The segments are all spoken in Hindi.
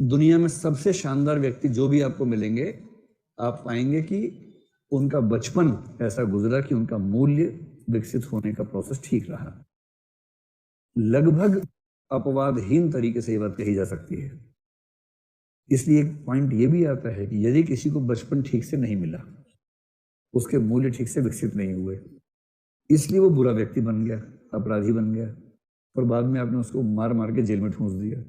दुनिया में सबसे शानदार व्यक्ति जो भी आपको मिलेंगे, आप पाएंगे कि उनका बचपन ऐसा गुजरा कि उनका मूल्य विकसित होने का प्रोसेस ठीक रहा। लगभग अपवादहीन तरीके से ये बात कही जा सकती है। इसलिए एक पॉइंट ये भी आता है कि यदि किसी को बचपन ठीक से नहीं मिला, उसके मूल्य ठीक से विकसित नहीं हुए, इसलिए वो बुरा व्यक्ति बन गया, अपराधी बन गया, और बाद में आपने उसको मार मार के जेल में ठूंस दिया।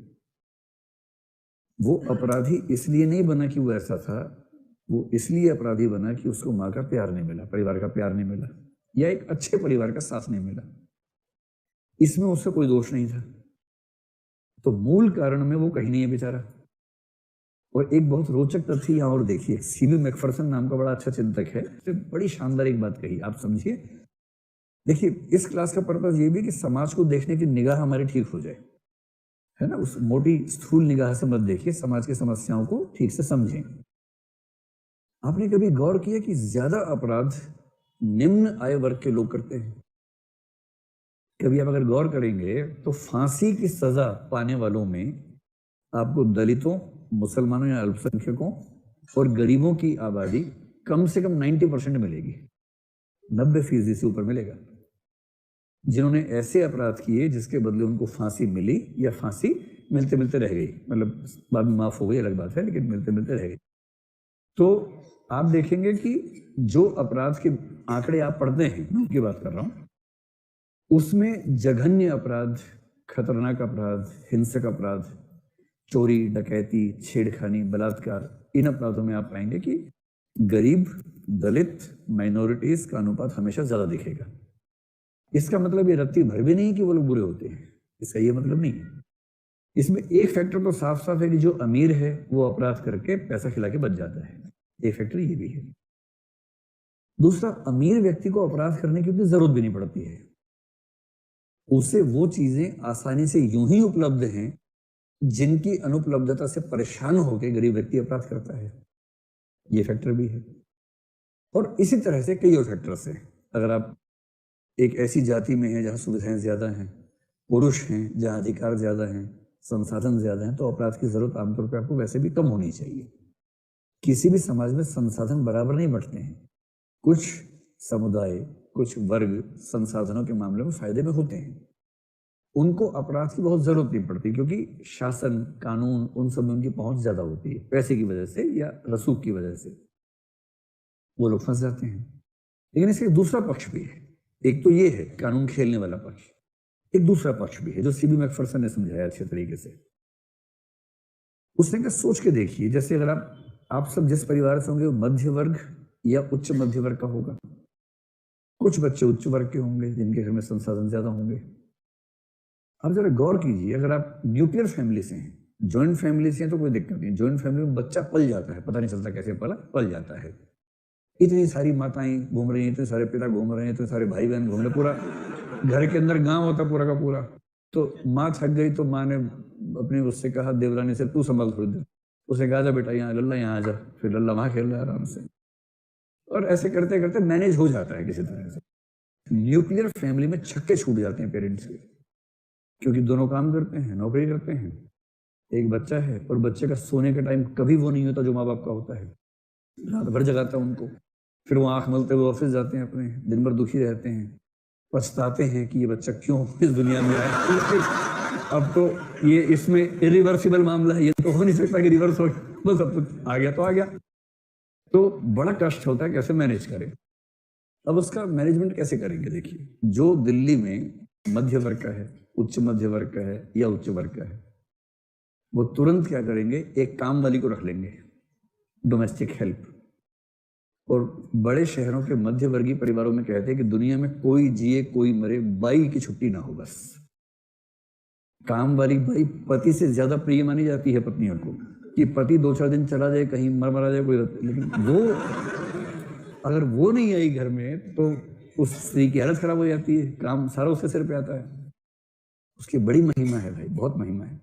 वो अपराधी इसलिए नहीं बना कि वो ऐसा था, वो इसलिए अपराधी बना कि उसको माँ का प्यार नहीं मिला, परिवार का प्यार नहीं मिला, या एक अच्छे परिवार का साथ नहीं मिला। इसमें उसका कोई दोष नहीं था। तो मूल कारण में वो कहीं नहीं है बेचारा। और एक बहुत रोचक तथ्य यहाँ और देखिए, सीबी मैकफरसन नाम का बड़ा अच्छा चिंतक है, तो बड़ी शानदार एक बात कही, आप समझिए। देखिए, इस क्लास का पर्पस ये भी कि समाज को देखने की निगाह हमारी ठीक हो जाए, है ना। उस मोटी स्थूल निगाह से मत देखिए, समाज की समस्याओं को ठीक से समझें। आपने कभी गौर किया कि ज्यादा अपराध निम्न आय वर्ग के लोग करते हैं? कभी आप अगर गौर करेंगे तो फांसी की सजा पाने वालों में आपको दलितों, मुसलमानों या अल्पसंख्यकों और गरीबों की आबादी कम से कम 90% मिलेगी, 90% से ऊपर मिलेगा, जिन्होंने ऐसे अपराध किए जिसके बदले उनको फांसी मिली या फांसी मिलते मिलते रह गई, मतलब बाद में माफ हो गई अलग बात है, लेकिन मिलते मिलते रह गई। तो आप देखेंगे कि जो अपराध के आंकड़े आप पढ़ते हैं, मैं उनकी बात कर रहा हूं, उसमें जघन्य अपराध, खतरनाक अपराध, हिंसक अपराध, चोरी, डकैती, छेड़खानी, बलात्कार, इन अपराधों में आप पाएंगे कि गरीब, दलित, माइनॉरिटीज का अनुपात हमेशा ज्यादा दिखेगा। इसका मतलब ये रत्ती भर भी नहीं कि वो लोग बुरे होते हैं, इसका ये मतलब नहीं है। इसमें एक फैक्टर तो साफ साफ है कि जो अमीर है वो अपराध करके पैसा खिला के बच जाता है, एक फैक्टर ये भी है। दूसरा, अमीर व्यक्ति को अपराध करने की उतनी जरूरत भी नहीं पड़ती है, उसे वो चीजें आसानी से यूं ही उपलब्ध हैं जिनकी अनुपलब्धता से परेशान होकर गरीब व्यक्ति अपराध करता है, ये फैक्टर भी है। और इसी तरह से कई और फैक्टर्स हैं। अगर आप एक ऐसी जाति में हैं जहां सुविधाएं ज्यादा हैं, पुरुष हैं जहां अधिकार ज्यादा हैं, संसाधन ज्यादा हैं, तो अपराध की जरूरत आमतौर पर आपको वैसे भी कम होनी चाहिए। किसी भी समाज में संसाधन बराबर नहीं बंटते हैं, कुछ समुदाय, कुछ वर्ग संसाधनों के मामले में फायदे में होते हैं, उनको अपराध की बहुत जरूरत नहीं पड़ती, क्योंकि शासन, कानून, उन सब में उनकी पहुंच ज्यादा होती है, पैसे की वजह से या रसूख की वजह से वो लोग फंस जाते हैं। लेकिन इसका एक दूसरा पक्ष भी है। एक तो ये है कानून खेलने वाला पक्ष, एक दूसरा पक्ष भी है जो सीबी मैकफरसन ने समझाया अच्छे तरीके से। उसने कहा सोच के देखिए, जैसे अगर आप सब जिस परिवार से होंगे वो मध्य वर्ग या उच्च मध्य वर्ग का होगा, कुछ बच्चे उच्च वर्ग के होंगे जिनके घर में संसाधन ज्यादा होंगे। अब जरा गौर कीजिए, अगर आप न्यूक्लियर फैमिली से हैं, ज्वाइंट फैमिली से हैं, तो कोई दिक्कत नहीं, ज्वाइंट फैमिली में बच्चा पल जाता है, पता नहीं चलता कैसे पल जाता है। इतनी सारी माताएं घूम रही हैं, इतने सारे पिता घूम रहे हैं, इतने सारे भाई बहन घूम रहे, पूरा घर के अंदर गांव होता पूरा का पूरा। तो माँ थक गई तो माँ ने अपने उससे कहा, देवरानी से, तू संभाल थोड़ी देर। उसे कहा जा बेटा यहाँ, लल्ला यहाँ आ जा, फिर लल्ला वहां खेल रहा है आराम से, और ऐसे करते करते मैनेज हो जाता है किसी तरह से। न्यूक्लियर फैमिली में छक्के छूट जाते हैं पेरेंट्स के, क्योंकि दोनों काम करते हैं, नौकरी करते हैं, एक बच्चा है, और बच्चे का सोने का टाइम कभी वो नहीं होता जो माँ बाप का होता है, रात भर जगाता है उनको, फिर वो आंख मलते हुए ऑफिस जाते हैं अपने, दिन भर दुखी रहते हैं, पछताते हैं कि ये बच्चा क्यों इस दुनिया में आया। अब तो ये इसमें इरिवर्सिबल मामला है, ये तो हो नहीं सकता कि रिवर्स हो, बस अब तो आ गया तो आ गया। तो बड़ा कष्ट होता है कैसे मैनेज करें। अब उसका मैनेजमेंट कैसे करेंगे? देखिए, जो दिल्ली में मध्य वर्ग का है, उच्च मध्य वर्ग का है या उच्च वर्ग का है, वो तुरंत क्या करेंगे, एक काम वाली को रख लेंगे, डोमेस्टिक हेल्प। और बड़े शहरों के मध्य वर्गीय परिवारों में कहते हैं कि दुनिया में कोई जिए कोई मरे, बाई की छुट्टी ना हो बस। काम वाली बाई पति से ज्यादा प्रिय मानी जाती है पत्नियों को, कि पति 2-4 दिन चला जाए, कहीं मर जाए कोई, लेकिन वो अगर वो नहीं आई घर में तो उस स्त्री की हालत खराब हो जाती है, काम सारा उसके सिर पे आता है। उसकी बड़ी महिमा है भाई, बहुत महिमा है।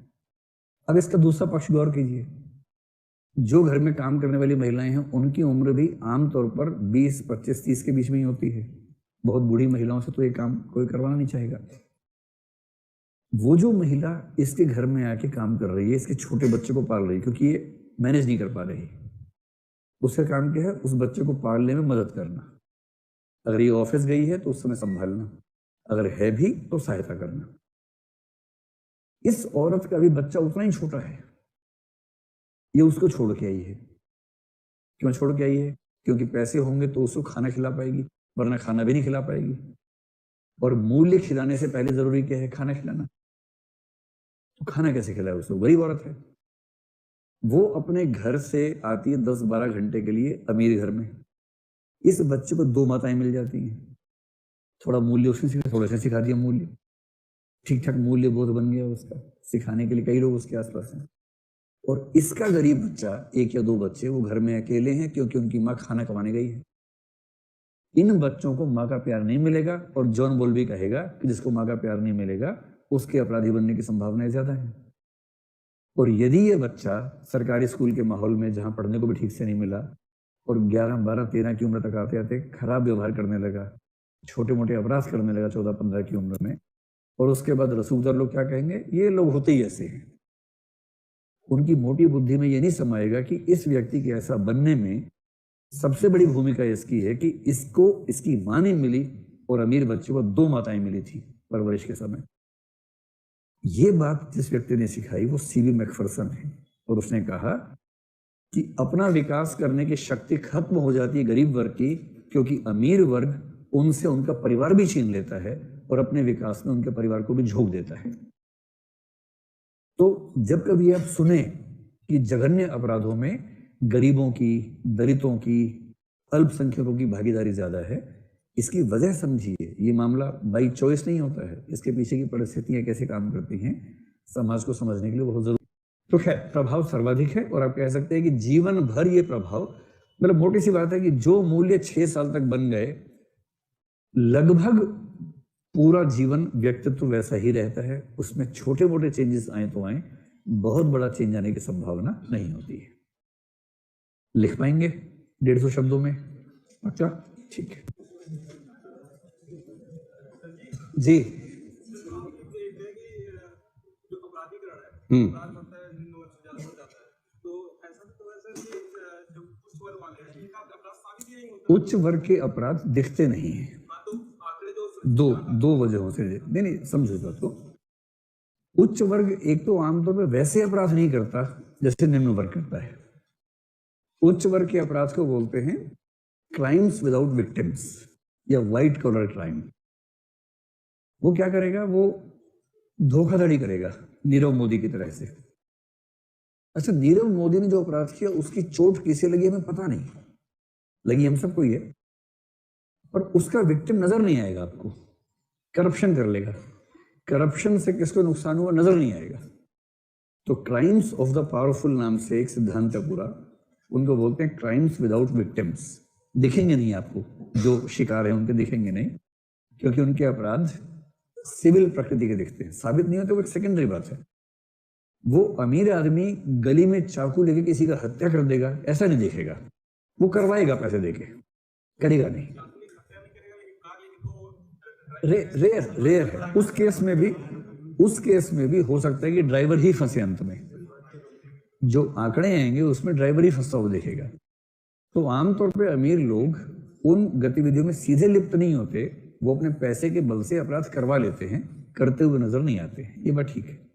अब इसका दूसरा पक्ष गौर कीजिए, जो घर में काम करने वाली महिलाएं हैं उनकी उम्र भी आमतौर पर 20, 25, 30 के बीच में ही होती है। बहुत बूढ़ी महिलाओं से तो ये काम कोई करवाना नहीं चाहेगा। वो जो महिला इसके घर में आके काम कर रही है, इसके छोटे बच्चे को पाल रही है, क्योंकि ये मैनेज नहीं कर पा रही, उसका काम क्या है? उस बच्चे को पालने में मदद करना। अगर ये ऑफिस गई है तो उस समय संभालना, अगर है भी तो सहायता करना। इस औरत का भी बच्चा उतना ही छोटा है, ये उसको छोड़ के आई है। क्यों छोड़ के आई है? क्योंकि पैसे होंगे तो उसको खाना खिला पाएगी, वरना खाना भी नहीं खिला पाएगी। और मूल्य खिलाने से पहले जरूरी क्या है? खाना खिलाना। तो खाना कैसे खिलाए उसको? गरीब औरत है। वो अपने घर से आती है 10-12 घंटे के लिए अमीर घर में, इस बच्चे को 2 माताएं मिल जाती हैं। थोड़ा मूल्य उसने सिखा, थोड़ा सा सिखा दिया मूल्य, ठीक ठाक मूल्य बोध बन गया उसका। सिखाने के लिए कई लोग उसके आसपास हैं। और इसका गरीब बच्चा, 1 या 2 बच्चे, वो घर में अकेले हैं क्योंकि उनकी माँ खाना कमाने गई है। इन बच्चों को माँ का प्यार नहीं मिलेगा, और जॉन बोल भी कहेगा कि जिसको माँ का प्यार नहीं मिलेगा उसके अपराधी बनने की संभावनाएं ज्यादा है। और यदि ये बच्चा सरकारी स्कूल के माहौल में, जहां पढ़ने को भी ठीक से नहीं मिला, और 11, 12, 13 की उम्र तक आते आते खराब व्यवहार करने लगा, छोटे मोटे अपराध करने लगा 14, 15 की उम्र में, और उसके बाद रसूखदार लोग क्या कहेंगे? ये लोग होते ही ऐसे हैं। उनकी मोटी बुद्धि में ये नहीं समाएगा कि इस व्यक्ति के ऐसा बनने में सबसे बड़ी भूमिका इसकी है कि इसको इसकी मां नहीं मिली, और अमीर बच्चे को 2 माताएं मिली थी परवरिश के समय। ये बात जिस व्यक्ति ने सिखाई वो सीबी मैकफरसन है, और उसने कहा कि अपना विकास करने की शक्ति खत्म हो जाती है गरीब वर्ग की, क्योंकि अमीर वर्ग उनसे उनका परिवार भी छीन लेता है और अपने विकास में उनके परिवार को भी झोंक देता है। तो जब कभी आप सुने कि जघन्य अपराधों में गरीबों की, दलितों की, अल्पसंख्यकों की भागीदारी ज्यादा है, इसकी वजह समझिए। ये मामला बाई चॉइस नहीं होता है, इसके पीछे की परिस्थितियां कैसे काम करती हैं, समाज को समझने के लिए बहुत जरूरी। तो खैर, प्रभाव सर्वाधिक है, और आप कह सकते हैं कि जीवन भर ये प्रभाव, मतलब मोटी सी बात है कि जो मूल्य 6 साल तक बन गए, लगभग पूरा जीवन व्यक्तित्व वैसा ही रहता है। उसमें छोटे मोटे चेंजेस आए तो आए, बहुत बड़ा चेंज आने की संभावना नहीं होती है। लिख पाएंगे 150 शब्दों में? अच्छा, ठीक है जी। उच्च वर्ग के अपराध दिखते नहीं है, दो वजहों से। नहीं समझो बात को। उच्च वर्ग एक तो आमतौर पर वैसे अपराध नहीं करता जैसे निम्न वर्ग करता है। उच्च वर्ग के अपराध को बोलते हैं क्राइम्स विदाउट विक्टिम्स, या व्हाइट कॉलर क्राइम। वो क्या करेगा? वो धोखाधड़ी करेगा, नीरव मोदी की तरह से। अच्छा, नीरव मोदी ने जो अपराध किया उसकी चोट किसे लगी हमें पता नहीं, लगी हम सबको ही है, पर उसका विक्टिम नजर नहीं आएगा आपको। करप्शन कर लेगा, करप्शन से किसको नुकसान हुआ नजर नहीं आएगा। तो क्राइम्स ऑफ द पावरफुल नाम से एक सिद्धांत है पूरा, उनको बोलते हैं क्राइम्स विदाउट विक्टिम्स। दिखेंगे नहीं आपको, जो शिकार है उनके दिखेंगे नहीं, क्योंकि उनके अपराध सिविल प्रकृति के दिखते हैं, साबित नहीं होते, वो एक सेकेंडरी बात है। वो अमीर आदमी गली में चाकू लेके किसी का हत्या कर देगा ऐसा नहीं देखेगा, वो करवाएगा पैसे देके, करेगा नहीं। रेयर है। उस केस में भी हो सकता है कि ड्राइवर ही फंसे अंत में। जो आंकड़े आएंगे उसमें ड्राइवर ही फंसा हुआ दिखेगा। तो आमतौर पे अमीर लोग उन गतिविधियों में सीधे लिप्त नहीं होते, वो अपने पैसे के बल से अपराध करवा लेते हैं, करते हुए नजर नहीं आते। ये बात ठीक है।